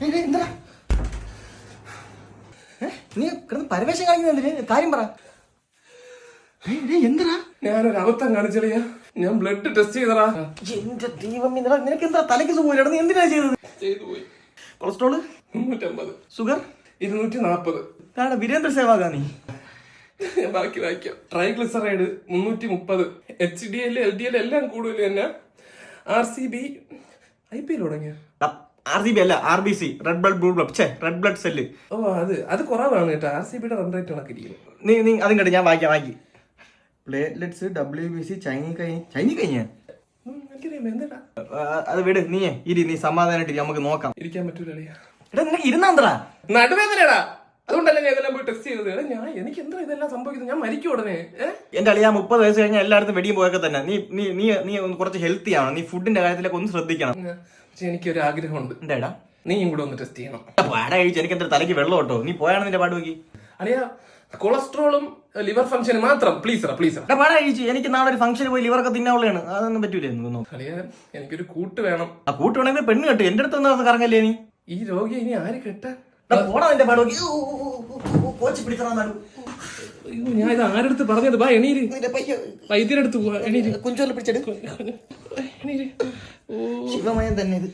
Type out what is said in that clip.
എന്താ നീ കിടന്ന് പരവേശം കാണിക്കുന്നില്ലേ? കാര്യം പറ. എന്താ ഞാനൊരു അബദ്ധം കാണിച്ചളിയാ. ഞാൻ ബ്ലഡ് ടെസ്റ്റ് ചെയ്തടാ. എന്റെ ദൈവം, നിനക്ക് എന്താ തലയ്ക്ക് സുഖമില്ല? നീ എന്തിനാ ചെയ്തത്? ചെയ്തു പോയി. Cholesterol 350, sugar 240. കാണാ വീരേന്ദ്ര സേവാകാ നീ. ബാക്കി വായിക്കാം. ട്രൈഗ്ലിസറൈഡ് 330, HDL LDL എല്ലാം കൂടുതൽ തന്നെ. RCB IPL തുടങ്ങിയ RCB അല്ല, RBC, red blood blue blood, red blood cell. ഓ അത് കുറവാണ് കേട്ടോ. RCBയുടെ റൺ റേറ്റ് കണക്കിരിക്കുന്നു. നീ അതും കേട്ടോ, ഞാൻ വായിക്കാം. പ്ലേറ്റ്ലെറ്റ്സ്, WBC, ചൈനീ എന്താ അത് വിട്. നീ സമാധാനമായിട്ട് നമുക്ക് നോക്കാം. ഇരിക്കാൻ പറ്റൂല. എടാ നിനക്ക് ഇരുന്നാ നടുവേദനടാ. അതുകൊണ്ടല്ലേ ഞാൻ ഇതെല്ലാം പോയി ടെസ്റ്റ് ചെയ്തത്. എനിക്ക് എന്താ ഇതെല്ലാം സംഭവിക്കുന്നത്? ഞാൻ മരിക്കും ഉടനെ. എന്റെ അളിയാ 30 വയസ്സ് കഴിഞ്ഞാൽ എല്ലായിടത്തും വെടിയും പോയൊക്കെ തന്നെ. നീ ഒന്ന് കുറച്ച് ഹെൽത്തി ആണ്. നീ ഫുഡിന്റെ കാര്യത്തിലൊക്കെ ഒന്ന് ശ്രദ്ധിക്കണം. പക്ഷെ എനിക്കൊരു ആഗ്രഹമുണ്ട്. എന്താടാ? നീയും കൂടെ ഒന്ന് ടെസ്റ്റ് ചെയ്യണം. പാട കഴിച്ചു എനിക്ക് എന്താ തലയ്ക്ക് വെള്ളം കേട്ടോ. നീ പോയാണ് നിന്റെ പാട് നോക്കി. അളിയാ കൊളസ്ട്രോളും ലിവർ ഫംഗ്ഷനും മാത്രം പ്ലീസ്. പാട കഴിച്ചു. എനിക്ക് നാളെ ഒരു ഫംഗ്ഷന് പോയി ലിവറൊക്കെ തിന്നാവുള്ളതാണ്. അതൊന്നും പറ്റൂലേ? അളിയാ എനിക്കൊരു കൂട്ട് വേണം. ആ കൂട്ട് വേണമെങ്കിൽ പെണ്ണ് കെട്ടു. എന്റെ അടുത്ത് ഒന്ന് കറങ്ങല്ലേ നീ? ഈ രോഗി ഇനി ആര് കെട്ടാൻ? പോടാ നിന്റെ പാട് നോക്കി. കോച്ച് പിടിച്ചാൽ ഞാൻ ഇത് ആരെടുത്ത് പറഞ്ഞത്? ബാ എണീര്, വൈദ്യരെടുത്ത് പോവാ. എണീര്, കുഞ്ചോല പിടിച്ചെടു. എണീര്. ശിവമയം തന്നെ ഇത്.